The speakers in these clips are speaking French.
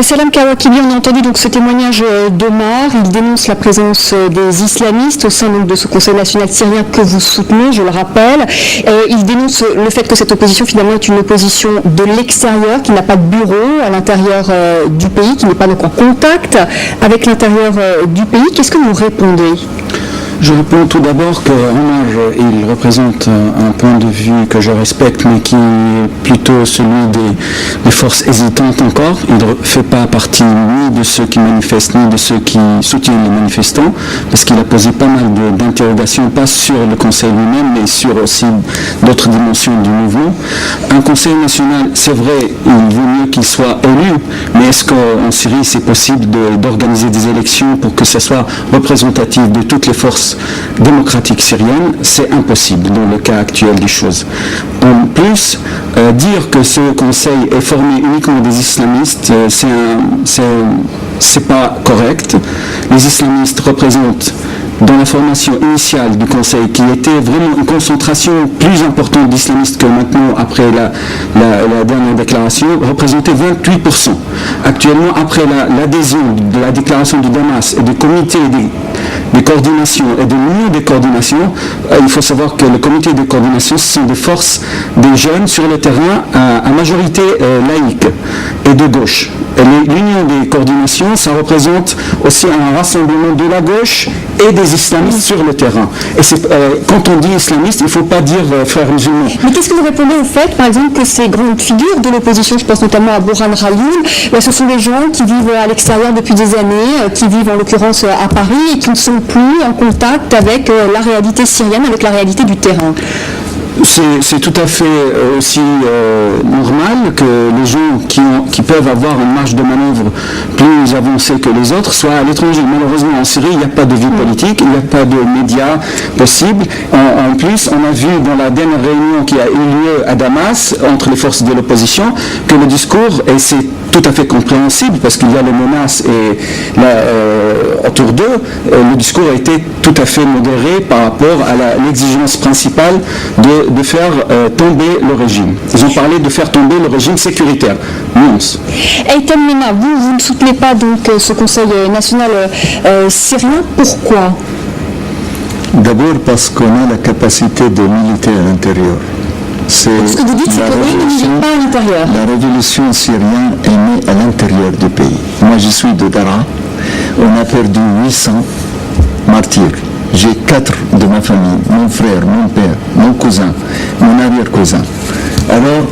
Salam Kawakili, on a entendu donc ce témoignage d'Omar. Il dénonce la présence des islamistes au sein donc, de ce Conseil national syrien que vous soutenez, je le rappelle. Il dénonce le fait que cette opposition finalement est une opposition de l'extérieur, qui n'a pas de bureau à l'intérieur du pays, qui n'est pas donc en contact avec l'intérieur du pays. Qu'est-ce que vous répondez ? Je réponds tout d'abord que Omar, il représente un point de vue que je respecte, mais qui est plutôt celui des forces hésitantes encore. Il ne fait pas partie ni de ceux qui manifestent, ni de ceux qui soutiennent les manifestants, parce qu'il a posé pas mal d'interrogations, pas sur le Conseil lui-même, mais sur aussi d'autres dimensions du mouvement. Un Conseil national, c'est vrai, il vaut mieux qu'il soit élu, mais est-ce qu'en Syrie, c'est possible d'organiser des élections pour que ce soit représentatif de toutes les forces démocratique syrienne? C'est impossible dans le cas actuel des choses. En plus, dire que ce conseil est formé uniquement des islamistes, c'est pas correct. Les islamistes représentent, dans la formation initiale du Conseil, qui était vraiment une concentration plus importante d'islamistes que maintenant, après la dernière déclaration, représentait 28%. Actuellement, après l'adhésion de la déclaration de Damas et du comité des coordinations et de l'union des coordinations, il faut savoir que le comité de coordination, ce sont des forces des jeunes sur le terrain à majorité laïque et de gauche. L'union des coordinations, ça représente aussi un rassemblement de la gauche et des islamistes sur le terrain. Et quand on dit islamiste, il ne faut pas dire frères musulmans. Mais qu'est-ce que vous répondez au fait, par exemple, que ces grandes figures de l'opposition, je pense notamment à Bourhan Khalil, ce sont des gens qui vivent à l'extérieur depuis des années, qui vivent en l'occurrence à Paris et qui ne sont plus en contact avec la réalité syrienne, avec la réalité du terrain? C'est tout à fait aussi normal que les gens qui peuvent avoir une marge de manœuvre plus avancée que les autres soient à l'étranger. Malheureusement, en Syrie, il n'y a pas de vie politique, il n'y a pas de médias possibles. En plus, on a vu dans la dernière réunion qui a eu lieu à Damas entre les forces de l'opposition que le discours, et c'est tout à fait compréhensible parce qu'il y a les menaces autour d'eux, le discours a été tout à fait modéré par rapport à l'exigence principale de faire tomber le régime. Ils ont parlé de faire tomber le régime sécuritaire. Nuance. Eitan Mena, vous ne soutenez pas donc ce Conseil national syrien. Pourquoi? D'abord parce qu'on a la capacité de militer à l'intérieur. Ce que vous dites, c'est que oui, ne milite pas à l'intérieur. La révolution syrienne est née à l'intérieur du pays. Moi, je suis de Daraa. On a perdu 800 martyrs. J'ai 4 de ma famille, mon frère, mon père, mon cousin, mon arrière-cousin. Alors,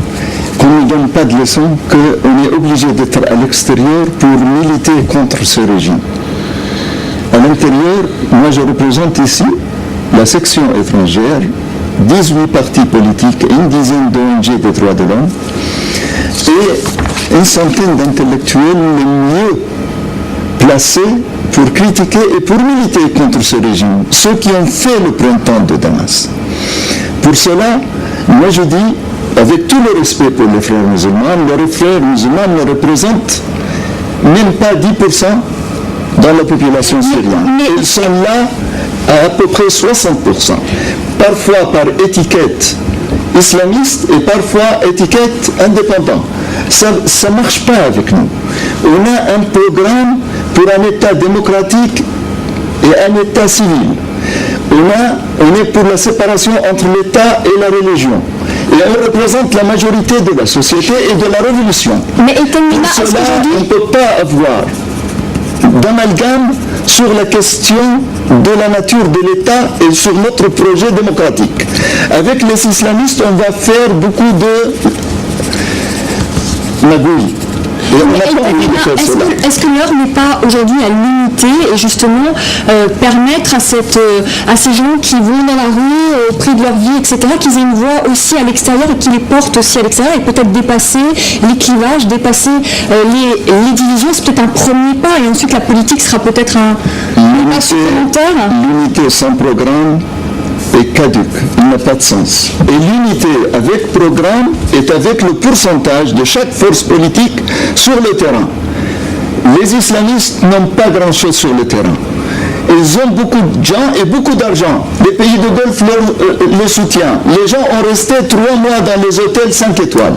qu'on ne donne pas de leçon qu'on est obligé d'être à l'extérieur pour militer contre ce régime. À l'intérieur, moi je représente ici la section étrangère, 18 partis politiques et une dizaine d'ONG des droits de l'homme et une centaine d'intellectuels les mieux placés pour critiquer et pour militer contre ce régime, ceux qui ont fait le printemps de Damas. Pour cela, moi je dis, avec tout le respect pour les frères musulmans ne représentent même pas 10% dans la population syrienne. Ils sont là à peu près 60%, parfois par étiquette islamiste et parfois étiquette indépendant. Ça ne marche pas avec nous. On a un programme pour un État démocratique et un État civil. On est pour la séparation entre l'État et la religion. Et on représente la majorité de la société et de la révolution. Mais pour cela, on ne peut pas avoir d'amalgame sur la question de la nature de l'État et sur notre projet démocratique. Avec les islamistes, on va faire beaucoup de magouilles. Est-ce que l'heure n'est pas aujourd'hui à limiter et justement permettre à ces gens qui vont dans la rue au prix de leur vie, etc., qu'ils aient une voix aussi à l'extérieur et qui les portent aussi à l'extérieur et peut-être dépasser les clivages, dépasser les divisions? C'est peut-être un premier pas et ensuite la politique sera peut-être un pas supplémentaire. L'unité sans programme est caduque, il n'a pas de sens. Et l'unité avec programme est avec le pourcentage de chaque force politique sur le terrain. Les islamistes n'ont pas grand-chose sur le terrain. Ils ont beaucoup de gens et beaucoup d'argent. Les pays de Golfe le soutiennent. Les gens ont resté 3 mois dans les hôtels 5 étoiles.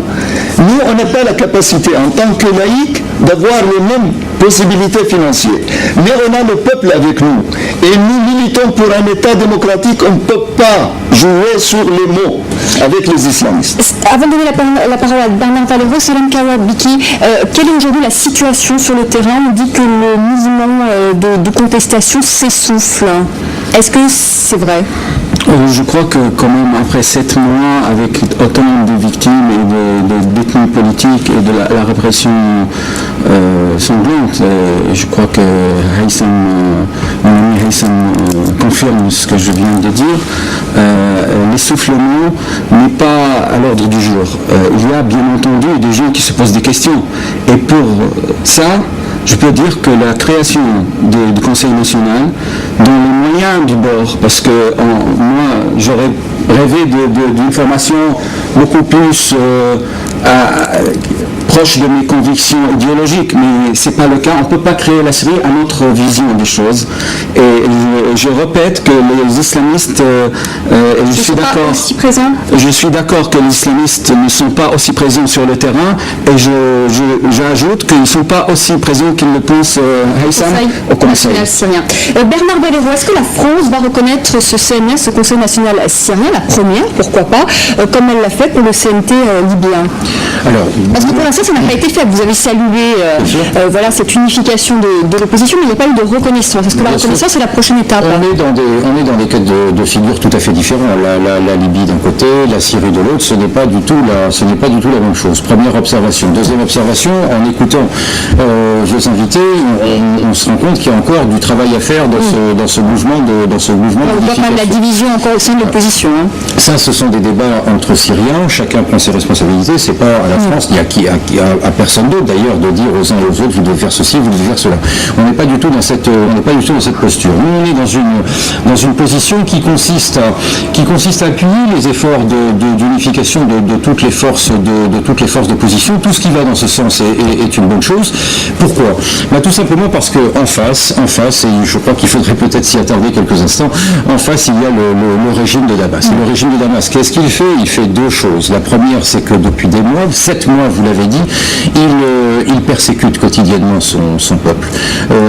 Nous, on n'a pas la capacité, en tant que laïcs, d'avoir les mêmes possibilités financières. Mais on a le peuple avec nous. Et nous militons pour un État démocratique. On ne peut pas jouer sur les mots avec les islamistes. Avant de donner la parole à Bernard Valeroy, Salam Kawabiki, quelle est aujourd'hui la situation sur le terrain? On dit que le mouvement de contestation s'essouffle. Est-ce que c'est vrai? Je crois que quand même après 7 mois avec autant de victimes et de détenus politiques et de la répression sanglante, je crois que mon ami Haïssam confirme ce que je viens de dire, l'essoufflement n'est pas à l'ordre du jour. Il y a bien entendu des gens qui se posent des questions et pour ça, je peux dire que la création du Conseil national, dans les moyens du bord, parce que moi j'aurais rêvé d'une formation beaucoup plus proche de mes convictions idéologiques, mais ce n'est pas le cas. On ne peut pas créer la Syrie à notre vision des choses. Et je répète que les islamistes, et je suis d'accord que les islamistes ne sont pas aussi présents sur le terrain, et j'ajoute qu'ils ne sont pas aussi présents qu'ils le pensent Haïssam au Conseil syrien. Bernard Valeroy, est-ce que la France va reconnaître ce CNS, ce Conseil national syrien, la première, pourquoi pas, comme elle l'a fait pour le CNT libyen? Alors, parce que pour l'instant, ça n'a pas été fait. Vous avez salué voilà, cette unification de l'opposition, mais il n'y a pas eu de reconnaissance. Est-ce que la reconnaissance, c'est la prochaine étape? On est dans des cas de figure tout à fait différents. La Libye d'un côté, la Syrie de l'autre, ce n'est pas du tout la même chose. Première observation. Deuxième observation, en écoutant vos invités, on se rend compte qu'il y a encore du travail à faire dans ce mouvement de on voit quand même la division encore au sein de l'opposition. Ça, ce sont des débats entre Syriens, chacun prend ses responsabilités, c'est pas à la France, il y a personne d'autre d'ailleurs de dire aux uns et aux autres, vous devez faire ceci, vous devez faire cela. On n'est pas du tout dans cette posture. Nous, on est dans une position qui consiste à appuyer les efforts d'unification de toutes les forces d'opposition. Tout ce qui va dans ce sens est une bonne chose. Pourquoi? Tout simplement parce que en face, et je crois qu'il faudrait peut-être s'y attarder quelques instants, en face il y a le régime de Damas. Et le régime de Damas, qu'est-ce qu'il fait? Il fait deux choses. La première, c'est que depuis des mois, 7 mois, vous l'avez dit, il persécute quotidiennement son peuple.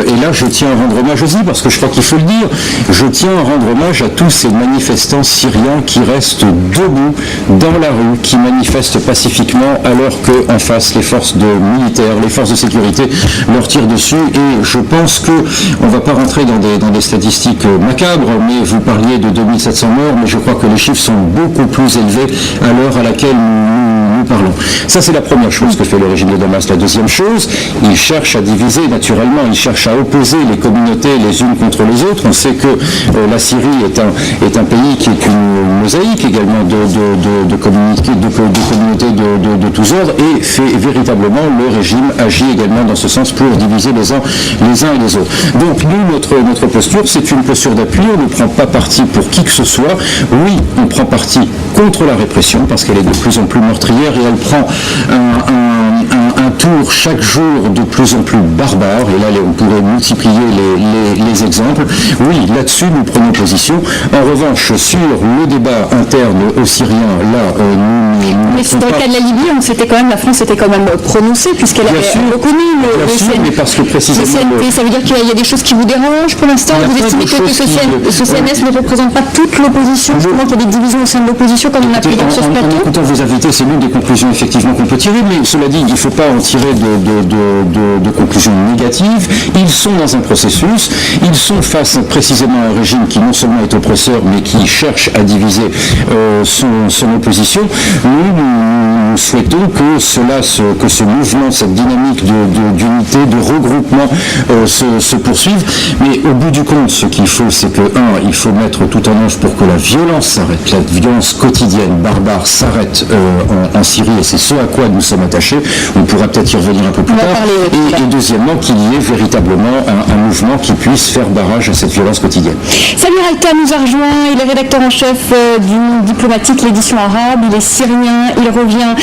Et là, je tiens à rendre hommage aussi, parce que je crois qu'il faut le dire, je tiens à rendre hommage à tous ces manifestants syriens qui restent debout dans la rue, qui manifestent pacifiquement, alors qu'en face, les forces militaires, les forces de sécurité leur tirent dessus. Et je pense qu'on ne va pas rentrer dans des statistiques macabres, mais vous parliez de 2700 morts, mais je crois que les chiffres sont beaucoup plus élevés à l'heure à laquelle nous parlons. Ça, c'est la première chose que fait le régime de Damas. La deuxième chose, il cherche à diviser naturellement, il cherche à opposer les communautés les unes contre les autres. On sait que la Syrie est un pays qui est une mosaïque également de communautés de tous ordres, et fait véritablement, le régime agit également dans ce sens pour diviser les uns et les autres. Donc nous, notre posture, c'est une posture d'appui. On ne prend pas parti pour qui que ce soit. Oui, on prend parti contre la répression parce qu'elle est de plus en plus meurtrière et elle prend un tour chaque jour de plus en plus barbare. Et là, on pourrait multiplier les exemples. Oui, là-dessus, nous prenons position. En revanche, sur le débat interne aux Syriens, là, mais dans le cas de la Libye, la France s'était quand même prononcée, puisqu'elle avait reconnu le CNT. Mais parce que précisément... Le CNT, ça veut dire qu'il y a des choses qui vous dérangent pour l'instant? Vous estimez que ce CNS ne représente pas toute l'opposition, justement qu'il y a des divisions au sein de l'opposition, comme on a pu dans ce plateau? En écoutant vos invités, c'est l'une des conclusions effectivement qu'on peut tirer, mais cela dit, il ne faut pas en tirer de conclusions négatives. Ils sont dans un processus, ils sont face précisément à un régime qui non seulement est oppresseur, mais qui cherche à diviser son opposition. Nous souhaitons que ce mouvement, cette dynamique d'unité, de regroupement se poursuive. Mais au bout du compte, ce qu'il faut, c'est que, il faut mettre tout en œuvre pour que la violence s'arrête, la violence quotidienne, barbare, s'arrête en Syrie, et c'est ce à quoi nous sommes attachés. On pourra peut-être y revenir un peu plus tard. Et deuxièmement, qu'il y ait véritablement un mouvement qui puisse faire barrage à cette violence quotidienne. Samir Aïta nous a rejoint, il est rédacteur en chef du Monde diplomatique, l'édition arabe, il est syrien, il revient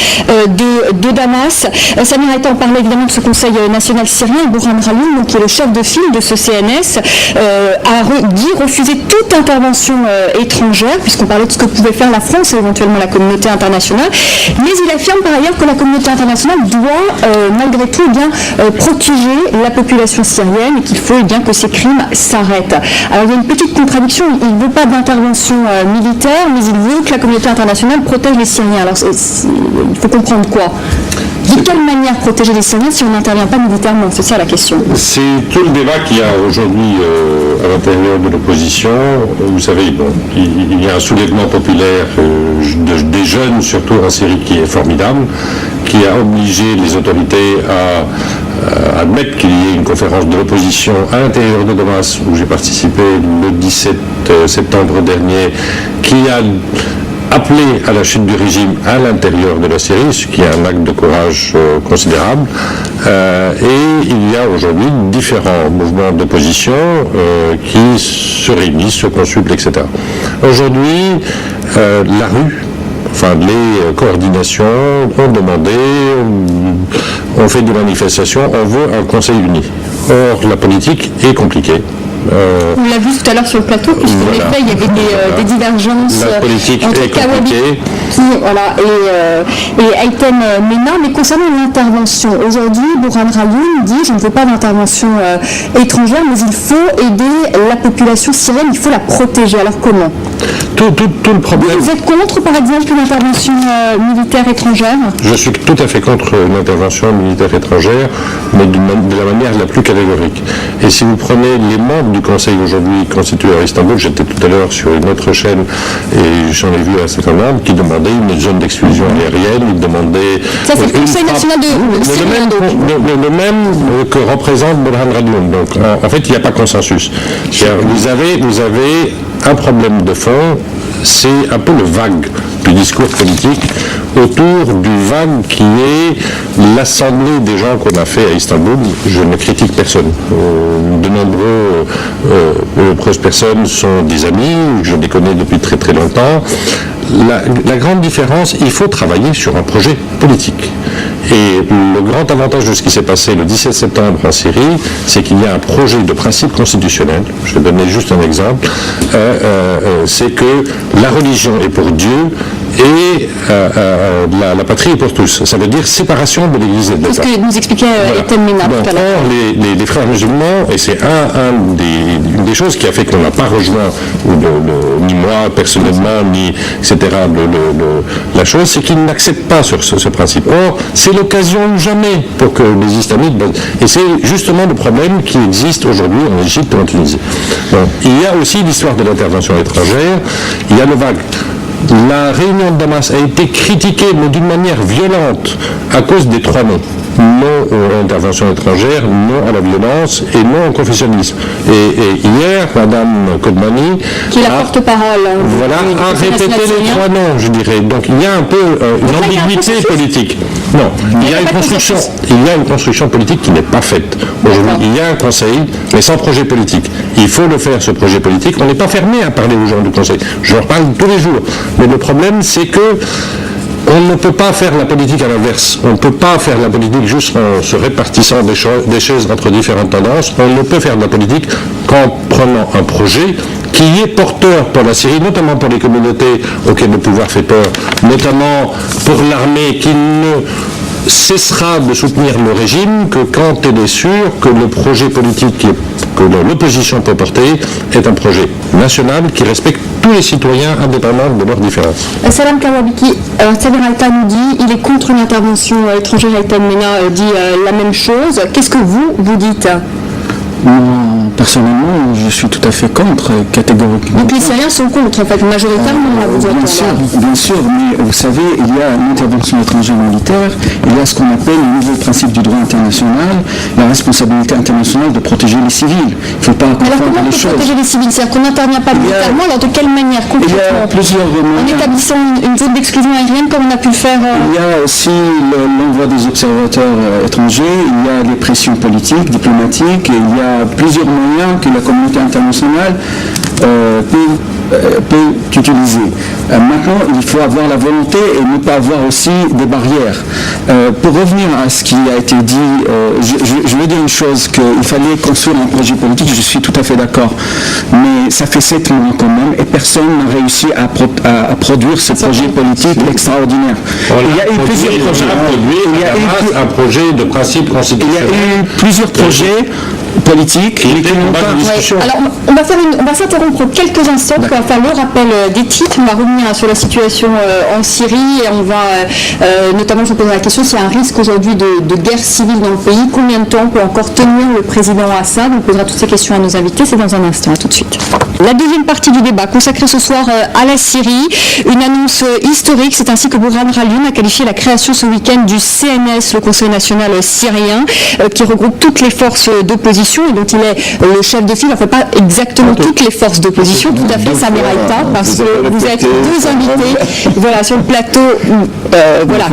de Damas. Samir Aïta, on parlait évidemment de ce Conseil national national syrien, Burhan Ralloum, donc, qui est le chef de file de ce CNS, a dit refuser toute intervention étrangère, puisqu'on parlait de ce que pouvait faire la France et éventuellement la communauté internationale, mais il affirme par ailleurs que la communauté internationale doit malgré tout protéger la population syrienne et qu'il faut que ces crimes s'arrêtent. Alors il y a une petite contradiction, il ne veut pas d'intervention militaire, mais il veut que la communauté internationale protège les Syriens. Alors il faut comprendre quoi? De quelle manière protéger les Syriens si on n'intervient pas militairement? C'est ça la question. C'est tout le débat qu'il y a aujourd'hui à l'intérieur de l'opposition. Vous savez, il y a un soulèvement populaire des jeunes, surtout en Syrie, qui est formidable, qui a obligé les autorités à admettre qu'il y ait une conférence de l'opposition à l'intérieur de Damas, où j'ai participé le 17 septembre dernier, qui a appelé à la chute du régime à l'intérieur de la Syrie, ce qui est un acte de courage considérable. Et il y a aujourd'hui différents mouvements d'opposition qui se réunissent, se consultent, etc. Aujourd'hui, la rue, les coordinations ont demandé, on fait des manifestations, on veut un conseil uni. Or, la politique est compliquée. On l'a vu tout à l'heure sur le plateau, puisqu'en effet, il y avait des divergences entre Kawabi et Haitham Mena. Mais concernant l'intervention, aujourd'hui, Burhan Ralloum dit « Je ne veux pas d'intervention étrangère, mais il faut aider la population syrienne, il faut la protéger. » Alors comment? Tout le problème... Vous êtes contre, par exemple, une intervention militaire étrangère? Je suis tout à fait contre une intervention militaire étrangère, mais de la manière la plus catégorique. Et si vous prenez les membres du Conseil aujourd'hui constitué à Istanbul, j'étais tout à l'heure sur une autre chaîne et j'en ai vu un certain nombre qui demandaient une zone d'exclusion aérienne, ils demandaient... Ça c'est le Conseil national de Syrie. Le même que représente Burhan Ralloum. Donc en fait, il n'y a pas consensus. Vous avez un problème de fond, c'est un peu le vague du discours politique autour du vague qui est l'assemblée des gens qu'on a fait à Istanbul. Je ne critique personne. De nombreuses personnes sont des amis, je les connais depuis très très longtemps. La grande différence, il faut travailler sur un projet politique. Et le grand avantage de ce qui s'est passé le 17 septembre en Syrie, c'est qu'il y a un projet de principe constitutionnel. Je vais donner juste un exemple. C'est que la religion est pour Dieu et la patrie est pour tous. Ça veut dire séparation de l'Église et de l'État. C'est ce que nous expliquait Haitham Mena tout à l'heure. Les frères musulmans, et c'est une des choses qui a fait qu'on n'a pas rejoint, ni moi personnellement, ni etc. La chose, c'est qu'ils n'acceptent pas sur ce principe. Or, c'est l'occasion ou jamais pour que les islamites... Et c'est justement le problème qui existe aujourd'hui en Égypte et en Tunisie. Donc, il y a aussi l'histoire de l'intervention étrangère, il y a le vague. La réunion de Damas a été critiquée, mais d'une manière violente, à cause des trois noms. Non à l'intervention étrangère, non à la violence et non au confessionnalisme. Et hier, Madame Kodmani qui est la porte-parole a répété les trois noms, je dirais. Donc il y a un peu une ambiguïté politique. Non, il y a une construction politique qui n'est pas faite. Aujourd'hui, il y a un conseil, mais sans projet politique. Il faut le faire, ce projet politique. On n'est pas fermé à parler aux gens du conseil. Je leur parle tous les jours. Mais le problème, c'est que on ne peut pas faire la politique à l'inverse. On ne peut pas faire la politique juste en se répartissant des chaises entre différentes tendances. On ne peut faire de la politique qu'en prenant un projet qui est porteur pour la Syrie, notamment pour les communautés auxquelles le pouvoir fait peur, notamment pour l'armée qui ne cessera de soutenir le régime que quand elle est sûre que le projet politique que l'opposition peut porter est un projet national qui respecte tous les citoyens indépendamment de leurs différences. Salam Kawabiki, Samer Alta nous dit il est contre une intervention étrangère. Haitham Mena dit la même chose. Qu'est-ce que vous dites? Personnellement, je suis tout à fait contre, catégoriquement. Donc les Syriens sont contre, en fait, majoritairement, là, vous bien sûr, mais vous savez, il y a une intervention étrangère militaire, il y a ce qu'on appelle le nouveau principe du droit international, la responsabilité internationale de protéger les civils. Il ne faut pas confondre les choses. Protéger les civils, c'est-à-dire qu'on n'intervient pas militairement, alors de quelle manière concrètement? Il y a plusieurs en établissant une zone d'exclusion aérienne comme on a pu le faire Il y a aussi l'envoi des observateurs étrangers, il y a les pressions politiques, diplomatiques, et il y a plusieurs moyens moyens que la communauté internationale peut utiliser. Maintenant, il faut avoir la volonté et ne pas avoir aussi des barrières. Pour revenir à ce qui a été dit, je veux dire une chose, qu'il fallait construire un projet politique, je suis tout à fait d'accord, mais ça fait 7 mois quand même, et personne n'a réussi à produire ce projet politique extraordinaire. Il y a eu plusieurs projets. Un projet de principe constitutionnel. Il y a eu plusieurs projets politiques mais qui n'ont pas... Alors, on va s'interrompre quelques instants pour faire le rappel des titres. On va revenir sur la situation en Syrie et on va notamment se poser la question s'il y a un risque aujourd'hui de guerre civile dans le pays. Combien de temps peut encore tenir le président Assad? On posera toutes ces questions à nos invités. C'est dans un instant. À tout de suite. La deuxième partie du débat consacrée ce soir à la Syrie. Une annonce historique. C'est ainsi que Bourhan Ralioun a qualifié la création ce week-end du CNS, le Conseil national syrien, qui regroupe toutes les forces d'opposition et dont il est le chef de file. Enfin, pas exactement toutes les forces d'opposition, tout à fait, Samir Aïta, parce que vous êtes deux invités sur le plateau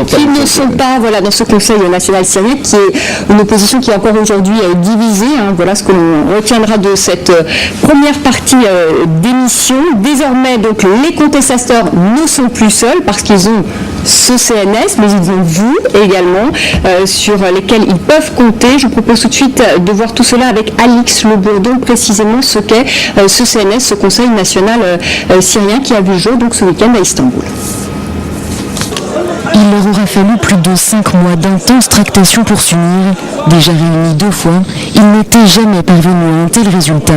qui ne sont pas dans ce Conseil national syrien, qui est une opposition qui est encore aujourd'hui divisée. Voilà ce que l'on retiendra de cette première partie d'émission. Désormais, donc, les contestataires ne sont plus seuls parce qu'ils ont ce CNS, mais ils ont vous également sur lesquels ils peuvent compter. Je vous propose tout de suite de voir tout cela avec Alix Le Bourdon, précisément ce qu'est ce CNS, ce Conseil national syrien qui a vu jour donc ce week-end à Istanbul. Il leur aura fallu plus de 5 mois d'intenses tractations pour s'unir. Déjà réunis 2 fois, ils n'étaient jamais parvenus à un tel résultat.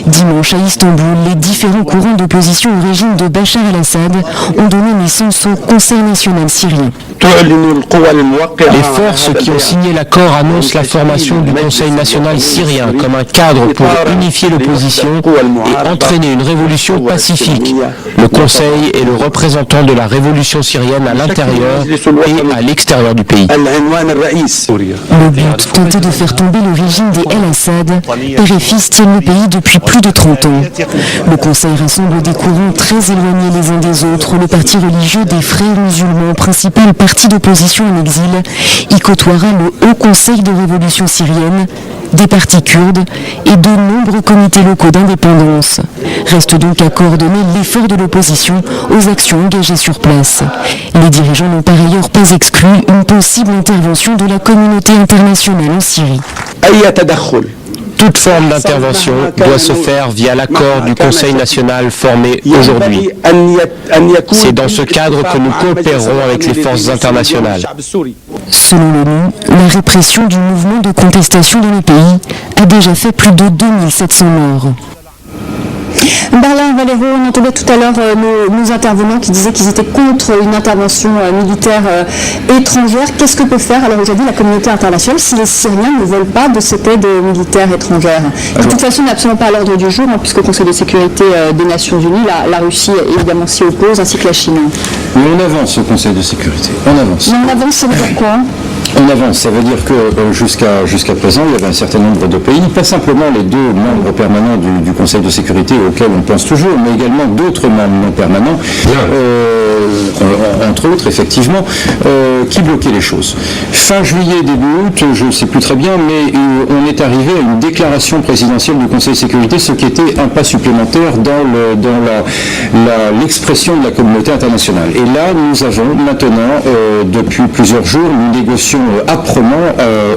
Dimanche à Istanbul, les différents courants d'opposition au régime de Bachar el-Assad ont donné naissance au Conseil national syrien. Les forces qui ont signé l'accord annoncent la formation du Conseil national syrien comme un cadre pour unifier l'opposition et entraîner une révolution pacifique. Le Conseil est le représentant de la révolution syrienne à l'intérieur et à l'extérieur du pays. Le but, tenter de faire tomber le régime des El-Assad. Père et fils tiennent le pays depuis plus de 30 ans. Le Conseil rassemble des courants très éloignés les uns des autres. Le parti religieux des Frères musulmans, principal parti d'opposition en exil, y côtoiera le Haut Conseil de révolution syrienne, des partis kurdes et de nombreux comités locaux d'indépendance. Reste donc à coordonner l'effort de l'opposition aux actions engagées sur place. Les dirigeants n'ont par ailleurs pas exclu une possible intervention de la communauté internationale en Syrie. Toute forme d'intervention doit se faire via l'accord du Conseil national formé aujourd'hui. C'est dans ce cadre que nous coopérerons avec les forces internationales. Selon l'ONU, la répression du mouvement de contestation dans le pays a déjà fait plus de 2700 morts. Berlin Valero, on entendait tout à l'heure nos intervenants qui disaient qu'ils étaient contre une intervention militaire étrangère. Qu'est-ce que peut faire alors aujourd'hui la communauté internationale si les Syriens ne veulent pas de cette aide militaire étrangère? De toute façon, n'est absolument pas à l'ordre du jour, puisque le Conseil de sécurité des Nations Unies, la Russie évidemment s'y oppose, ainsi que la Chine. Mais on avance au Conseil de sécurité, on avance. Mais on avance, ça veut dire quoi? On avance, ça veut dire que jusqu'à présent, il y avait un certain nombre de pays, pas simplement les 2 membres permanents du Conseil de sécurité auxquels on pense toujours, mais également d'autres membres non permanents, entre autres, effectivement, qui bloquaient les choses. Fin juillet, début août, je ne sais plus très bien, mais on est arrivé à une déclaration présidentielle du Conseil de sécurité, ce qui était un pas supplémentaire dans l'expression de la communauté internationale. Et là, nous avons maintenant, depuis plusieurs jours, nous négocions âprement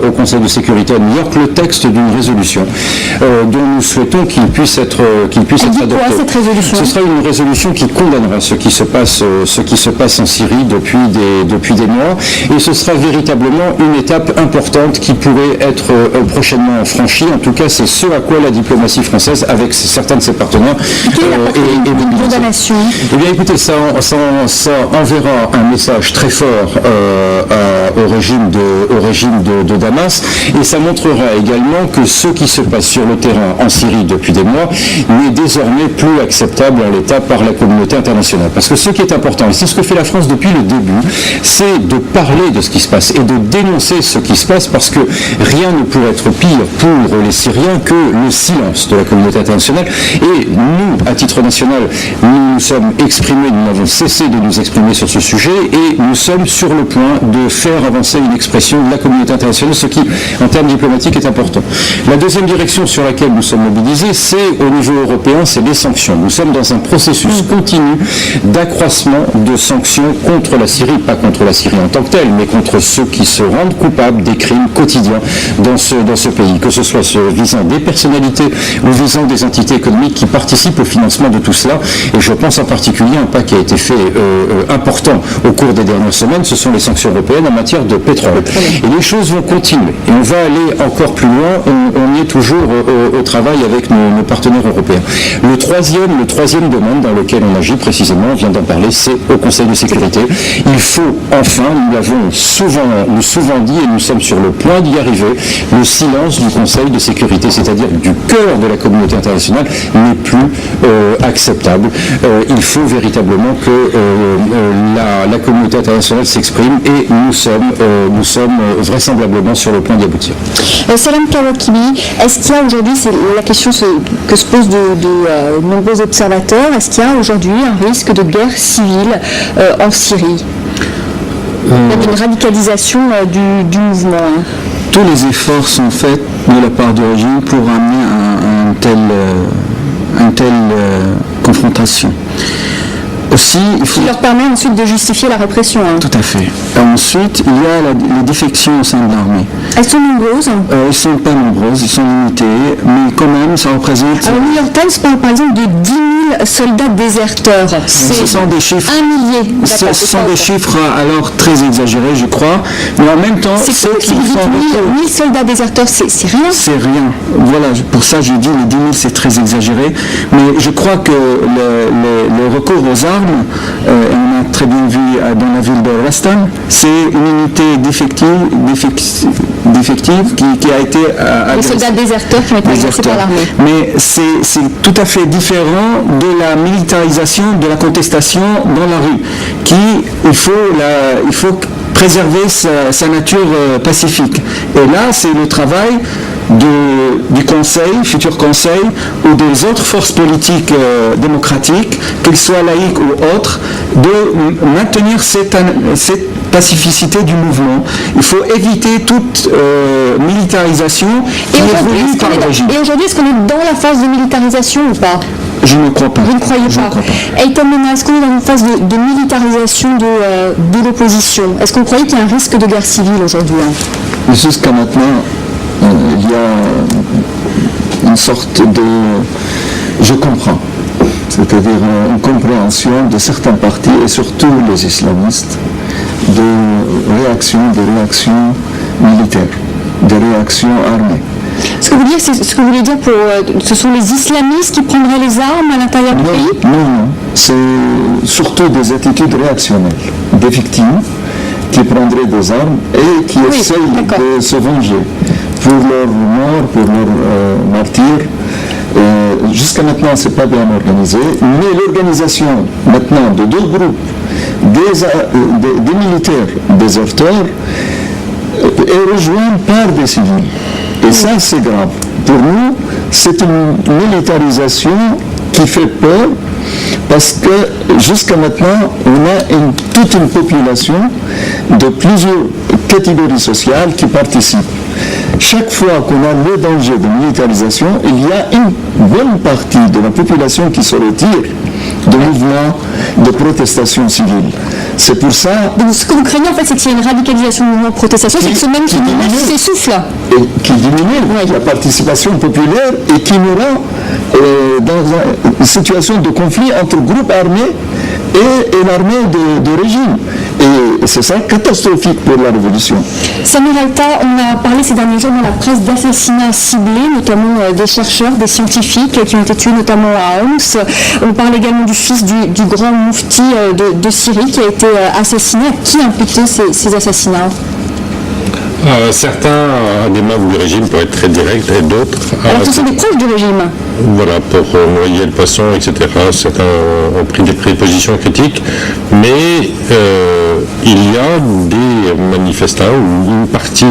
au Conseil de sécurité à New York le texte d'une résolution dont nous souhaitons qu'il puisse être adopté. Quoi, cette résolution ? Ce sera une résolution qui condamnera ce qui se passe en Syrie depuis des mois, et ce sera véritablement une étape importante qui pourrait être prochainement franchie. En tout cas, c'est ce à quoi la diplomatie française, avec certains de ses partenaires, est condamnation. Eh bien, écoutez, ça enverra un message très fort au régime de Damas, et ça montrera également que ce qui se passe sur le terrain en Syrie depuis des mois n'est désormais plus acceptable en l'état par la communauté internationale. Parce que ce qui est important Et c'est ce que fait la France depuis le début, c'est de parler de ce qui se passe et de dénoncer ce qui se passe, parce que rien ne pourrait être pire pour les Syriens que le silence de la communauté internationale. Et nous, à titre national, nous nous sommes exprimés, nous n'avons cessé de nous exprimer sur ce sujet, et nous sommes sur le point de faire avancer une expression de la communauté internationale, ce qui, en termes diplomatiques, est important. La deuxième direction sur laquelle nous sommes mobilisés, c'est au niveau européen, c'est les sanctions. Nous sommes dans un processus continu d'accroissement de sanctions contre la Syrie, pas contre la Syrie en tant que telle, mais contre ceux qui se rendent coupables des crimes quotidiens dans ce pays, que ce soit visant des personnalités ou visant des entités économiques qui participent au financement de tout cela. Et je pense en particulier à un pas qui a été fait important au cours des dernières semaines, ce sont les sanctions européennes en matière de pétrole. Et les choses vont continuer. Et on va aller encore plus loin. On y est toujours au travail avec nos partenaires européens. Le troisième domaine dans lequel on agit précisément, on vient d'en parler, c'est au Conseil de sécurité. Il faut enfin, nous l'avons souvent dit et nous sommes sur le point d'y arriver, le silence du Conseil de sécurité, c'est-à-dire du cœur de la communauté internationale, n'est plus acceptable. Il faut véritablement que la communauté internationale s'exprime, et nous sommes vraisemblablement sur le point d'y aboutir. Salam Kawakibi, est-ce qu'il y a aujourd'hui, c'est la question que se posent de nombreux observateurs, est-ce qu'il y a aujourd'hui un risque de guerre civile en Syrie? Il y a une radicalisation du mouvement. Tous les efforts sont faits de la part du régime pour amener une telle confrontation. Aussi, qui leur permet ensuite de justifier la répression. Tout à fait. Ensuite, il y a les défections au sein de l'armée. Elles sont nombreuses? Elles ne sont pas nombreuses, elles sont limitées, mais quand même, ça représente... Alors, New York Times parle par exemple de 10 000 soldats déserteurs. Ce sont des chiffres... 1 millier. Ce sont des chiffres alors très exagérés, je crois, mais en même temps, ceux qui font 1000 soldats déserteurs, c'est rien? C'est rien. Voilà, pour ça j'ai dit les 10 000 c'est très exagéré, mais je crois que le recours aux armes, on a très bien vu dans la ville de Rastan, c'est une unité défective qui a été... les soldats déserteurs qui ont été agressés par l'armée. Mais c'est tout à fait différent de la militarisation de la contestation dans la rue, il faut préserver sa nature pacifique. Et là, c'est le travail du Conseil, futur Conseil, ou des autres forces politiques démocratiques, qu'elles soient laïques ou autres, de maintenir cette pacificité du mouvement. Il faut éviter toute militarisation qui évolue par le régime. Et aujourd'hui, est-ce qu'on est dans la phase de militarisation ou pas? Je ne crois pas. Vous ne croyez pas? Eitan Mena, est-ce qu'on est dans une phase de militarisation de l'opposition? Est-ce qu'on croyait qu'il y a un risque de guerre civile aujourd'hui? Jusqu'à maintenant, il y a une sorte de... Je comprends. C'est-à-dire une compréhension de certains partis, et surtout les islamistes, de réactions militaires, de réactions armées. Ce que vous voulez dire, ce sont les islamistes qui prendraient les armes à l'intérieur du pays? Non. C'est surtout des attitudes réactionnelles, des victimes qui prendraient des armes et qui essayent de se venger pour leur mort, pour leur martyr. Jusqu'à maintenant, ce n'est pas bien organisé, mais l'organisation maintenant de deux groupes, des militaires déserteurs, est rejointe par des civils. Et ça, c'est grave. Pour nous, c'est une militarisation qui fait peur, parce que jusqu'à maintenant, on a toute une population de plusieurs catégories sociales qui participent. Chaque fois qu'on a le danger de militarisation, il y a une bonne partie de la population qui se retire de mouvements de protestation civile. C'est pour ça... Donc ce que vous craignez en fait, c'est qu'il y a une radicalisation du mouvement de protestation, c'est que ce même qui s'essouffle. Et qui diminue la participation populaire et qui nous rend dans une situation de conflit entre groupes armés et l'armée de régime. Et c'est ça catastrophique pour la révolution. Samir Alta, on a parlé ces derniers jours dans la presse d'assassinats ciblés, notamment des chercheurs, des scientifiques qui ont été tués notamment à Homs. On parle également du fils du grand moufti de Syrie qui a été assassiné. À qui imputer ces assassinats? Certains, des membres du régime peuvent être très directs et d'autres... Alors ce sont des proches du régime. Voilà, pour noyer le poisson, etc. Certains ont pris des positions critiques, mais il y a des manifestants ou une partie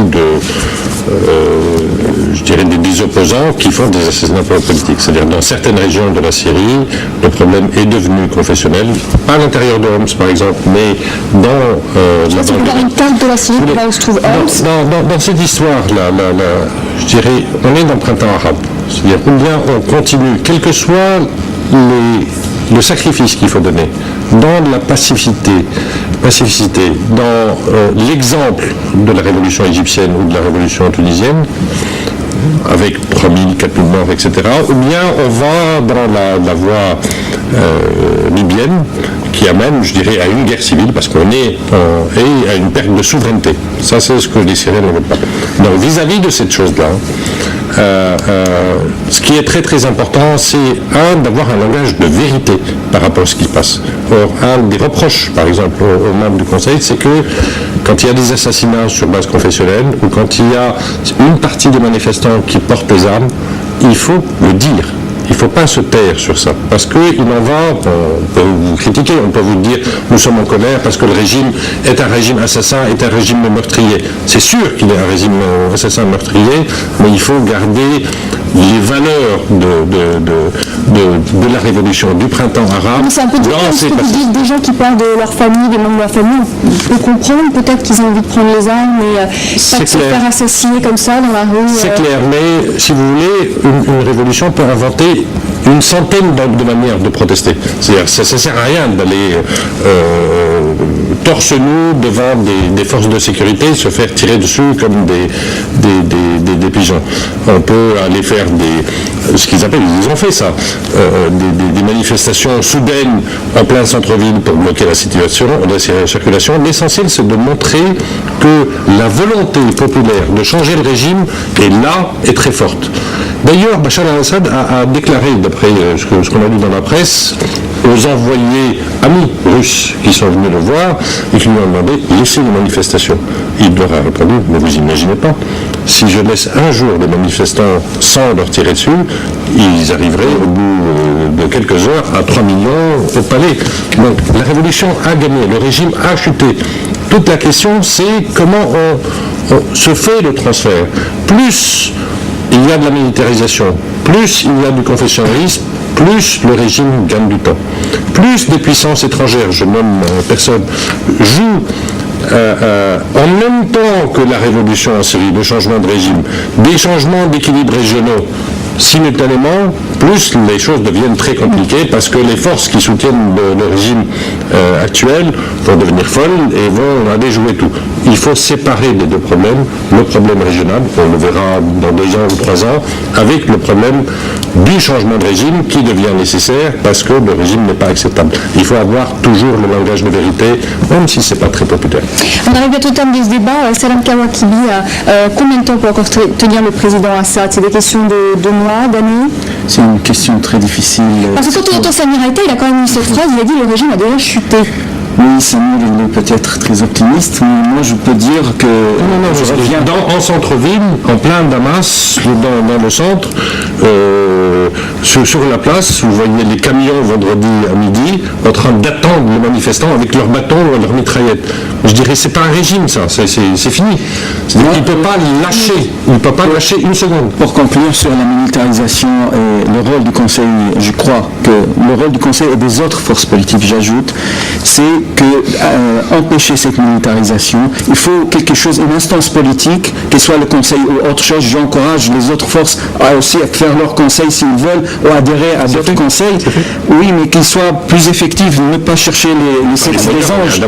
je dirais des opposants qui font des assassinats politiques. C'est-à-dire dans certaines régions de la Syrie, le problème est devenu confessionnel, pas à l'intérieur de Homs par exemple, mais dans... Est-ce que vous avez une carte de la Syrie, là où se trouve Homs? Dans cette histoire-là, je dirais, on est dans le printemps arabe. C'est-à-dire combien on continue, quel que soit le sacrifice qu'il faut donner, dans la pacificité, dans l'exemple de la révolution égyptienne ou de la révolution tunisienne, avec 3000, 4000 morts, etc., ou bien on va dans la voie libyenne qui amène, je dirais, à une guerre civile, parce qu'on est et à une perte de souveraineté. Ça, c'est ce que les Syriens ne veulent pas. Donc, vis-à-vis de cette chose-là, ce qui est très très important, c'est d'avoir un langage de vérité par rapport à ce qui se passe. Or, un des reproches, par exemple, aux membres du Conseil, c'est que quand il y a des assassinats sur base confessionnelle, ou quand il y a une partie des manifestants qui portent les armes, il faut le dire. Il ne faut pas se taire sur ça, parce qu'il en va, on peut vous critiquer, on peut vous dire nous sommes en colère parce que le régime est un régime assassin, est un régime meurtrier. C'est sûr qu'il est un régime assassin meurtrier, mais il faut garder les valeurs de la révolution, du printemps arabe. C'est un peu différent ce que vous dites, des gens qui parlent de leur famille, des membres de leur famille, on peut comprendre peut-être qu'ils ont envie de prendre les armes, mais pas de se faire assassiner comme ça dans la rue. C'est clair, mais si vous voulez, une révolution peut inventer une centaine de manières de protester. C'est-à-dire, ça ne sert à rien d'aller torse nu devant des forces de sécurité, se faire tirer dessus comme des pigeons. On peut aller faire ce qu'ils appellent, ils ont fait ça, des manifestations soudaines en plein centre-ville pour bloquer la circulation. L'essentiel, c'est de montrer que la volonté populaire de changer le régime est là et très forte. D'ailleurs, Bachar al-Assad a déclaré, d'après ce qu'on a lu dans la presse, aux envoyés amis russes qui sont venus le voir et qui lui ont demandé « laissez les manifestations ». Il leur a répondu « mais vous imaginez pas, si je laisse un jour les manifestants sans leur tirer dessus, ils arriveraient au bout de quelques heures à 3 millions au palais ». Donc la révolution a gagné, le régime a chuté. Toute la question, c'est comment on se fait le transfert. Plus il y a de la militarisation, plus il y a du confessionnalisme, plus le régime gagne du temps. Plus des puissances étrangères, je nomme personne, jouent en même temps que la révolution en Syrie, le changement de régime, des changements d'équilibre régionaux simultanément, plus les choses deviennent très compliquées parce que les forces qui soutiennent le régime actuel vont devenir folles et vont aller jouer tout. Il faut séparer les deux problèmes, le problème régional, on le verra dans 2 ans ou 3 ans, avec le problème du changement de régime qui devient nécessaire parce que le régime n'est pas acceptable. Il faut avoir toujours le langage de vérité, même si ce n'est pas très populaire. On arrive bientôt au terme de ce débat. Salam Kawakibi, combien de temps peut encore tenir le président Assad? C'est des questions de mois, d'années? C'est une question très difficile. Parce que quand on entend Samir Aïta, il a quand même eu cette phrase, il a dit le régime a déjà chuté. Oui, Samir, il est peut-être très optimiste, mais moi je peux dire que... Non, je reviens en centre-ville, en plein Damas, dans le centre, sur la place, vous voyez les camions vendredi à midi en train d'attendre les manifestants avec leurs bâtons ou leurs mitraillettes. Je dirais c'est pas un régime ça, c'est fini. C'est-à-dire qu'il ne peut pas lâcher, il ne peut pas lâcher une seconde. Pour conclure sur la militarisation et le rôle du Conseil, je crois que le rôle du Conseil et des autres forces politiques, j'ajoute, c'est que empêcher cette militarisation, il faut quelque chose, une instance politique, que ce soit le Conseil ou autre chose. J'encourage les autres forces à aussi faire leur conseil s'ils veulent ou adhérer à d'autres conseils. Oui, mais qu'ils soient plus effectifs, ne pas chercher les anges. On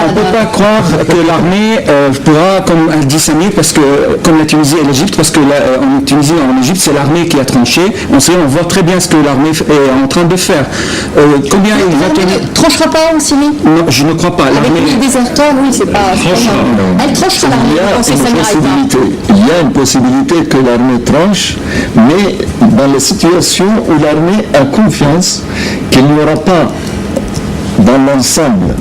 ne peut pas croire que l'armée pourra, comme a dit Samir, parce que comme la Tunisie et l'Égypte, parce que en Tunisie et en Égypte, c'est l'armée qui a tranché. On voit très bien ce que l'armée est en train de faire. Combien il va tenir? Elle ne tranchera pas en Syrie? Non, je ne crois pas. Avec les déserteurs, oui, c'est pas... Elle tranchera l'armée. Il y a une possibilité que l'armée tranche, mais dans les situations où l'armée a confiance qu'il n'y aura pas dans l'ensemble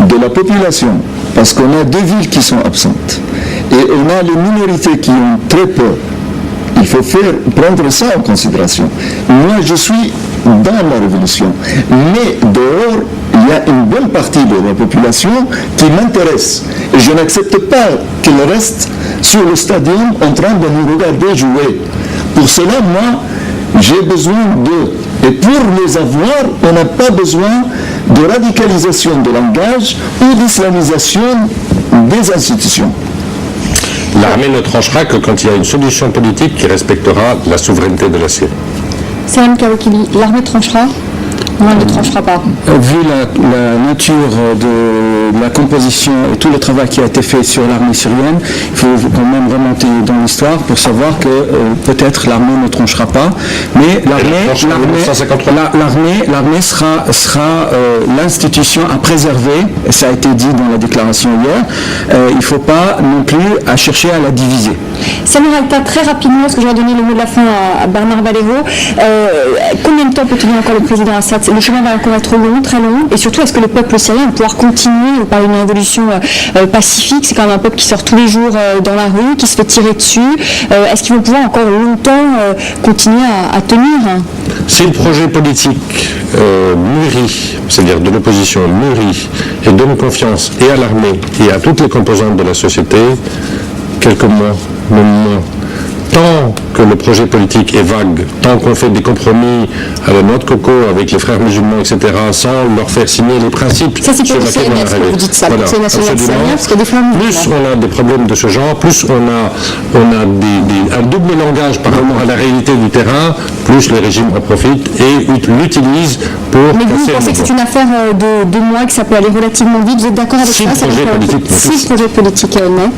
de la population, parce qu'on a 2 villes qui sont absentes, et on a les minorités qui ont très peur. Il faut prendre ça en considération. Moi, je suis dans la révolution, mais dehors, il y a une bonne partie de la population qui m'intéresse. Et je n'accepte pas qu'elle reste sur le stadium en train de nous regarder jouer. Pour cela, moi, j'ai besoin d'eux. Et pour les avoir, on n'a pas besoin de radicalisation de langage ou d'islamisation des institutions. L'armée ne tranchera que quand il y a une solution politique qui respectera la souveraineté de la Syrie. Salam Kawakili, l'armée tranchera? Non, elle ne tranchera pas. Vu la nature de la composition et tout le travail qui a été fait sur l'armée syrienne, il faut quand même remonter dans l'histoire pour savoir que peut-être l'armée ne tranchera pas, mais l'armée sera l'institution à préserver, et ça a été dit dans la déclaration hier. Il ne faut pas non plus chercher à la diviser. Samir Alta, très rapidement, parce que je vais donner le mot de la fin à Bernard Valero, combien de temps peut tenir encore le président Assad? Le chemin va encore être long, très long, et surtout, est-ce que le peuple syrien va pouvoir continuer par une révolution pacifique? C'est quand même un peuple qui sort tous les jours dans la rue, qui se fait tirer dessus. Est-ce qu'ils vont pouvoir encore longtemps continuer à tenir? Si le projet politique mûrit, c'est-à-dire de l'opposition mûrit et donne confiance et à l'armée et à toutes les composantes de la société, quelques mois, même moins. Tant que le projet politique est vague, tant qu'on fait des compromis à la noix de coco avec les frères musulmans, etc., sans leur faire signer les principes ça, c'est sur lesquels on a rêvé. Vous dites ça, voilà, c'est national syrien, parce qu'il y a des femmes. Plus on a des problèmes de ce genre, plus on a un double langage par rapport à la réalité du terrain, plus les régimes en profitent et l'utilisent pour... Mais vous pensez que c'est une affaire de 2 mois, que ça peut aller relativement vite? Vous êtes d'accord avec ça? Si le projet politique naît.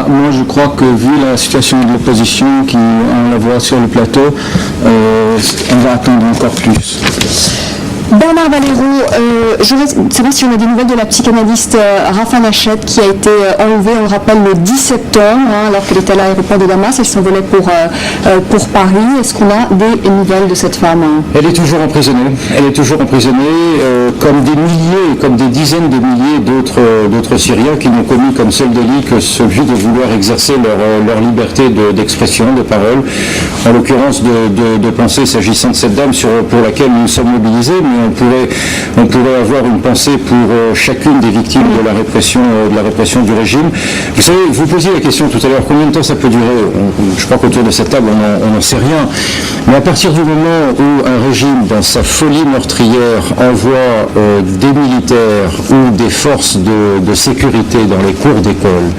Moi, je crois que vu la situation de l'opposition, on la voit sur le plateau, on va attendre encore plus. Bernard Valero, je voudrais savoir si on a des nouvelles de la psychanalyste Rafa Nached qui a été enlevée, on le rappelle, le 10 septembre, alors qu'elle était à l'aéroport de Damas, elle s'envolait pour Paris. Est-ce qu'on a des nouvelles de cette femme? Elle est toujours emprisonnée. Elle est toujours emprisonnée comme des milliers, comme des dizaines de milliers d'autres Syriens qui n'ont commis comme seul délit que celui de vouloir exercer leur liberté d'expression, de parole. En l'occurrence de pensée s'agissant de cette dame pour laquelle nous sommes mobilisés, mais on pourrait avoir une pensée pour chacune des victimes de la répression du régime. Vous savez, vous posiez la question tout à l'heure, combien de temps ça peut durer? Je crois qu'autour de cette table, on n'en sait rien. Mais à partir du moment où un régime, dans sa folie meurtrière, envoie des militaires ou des forces de sécurité dans les cours d'école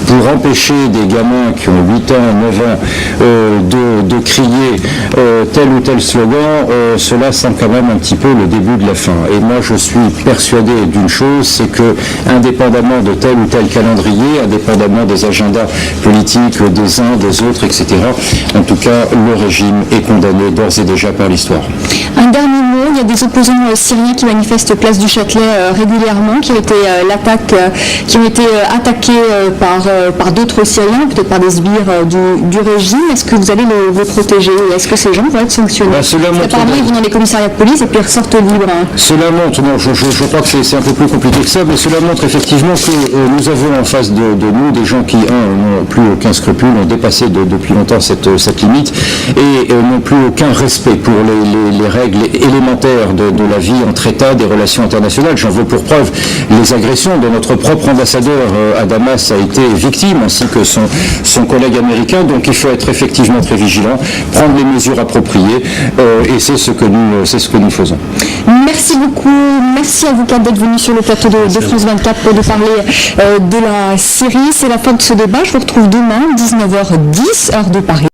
pour empêcher des gamins qui ont 8 ans, 9 ans, de crier tel ou tel slogan, cela semble quand même un petit peu le début de la fin. Et moi, je suis persuadé d'une chose, c'est que, indépendamment de tel ou tel calendrier, indépendamment des agendas politiques des uns, des autres, etc., en tout cas, le régime est condamné d'ores et déjà par l'histoire. Un dernier mot, il y a des opposants syriens qui manifestent place du Châtelet régulièrement, qui ont été attaqués par d'autres Syriens, peut-être par des sbires du régime. Est-ce que vous allez les protéger? Est-ce que ces gens vont être sanctionnés? Apparemment, ils vont dans les commissariats de police et puis ils ressortent libres. Cela montre, non, je crois que c'est un peu plus compliqué que ça, mais cela montre effectivement que nous avons en face de nous des gens qui, n'ont plus aucun scrupule, ont dépassé depuis longtemps cette limite et n'ont plus aucun respect pour les règles élémentaires de la vie entre États, des relations internationales. J'en veux pour preuve les agressions dont notre propre ambassadeur à Damas a été victime, ainsi que son collègue américain. Donc il faut être effectivement très vigilant, prendre les mesures appropriées, et c'est ce que nous faisons. Merci beaucoup, merci à vous quatre d'être venus sur le plateau de France 24 pour nous parler de la Syrie. C'est la fin de ce débat. Je vous retrouve demain, 19h10, heure de Paris.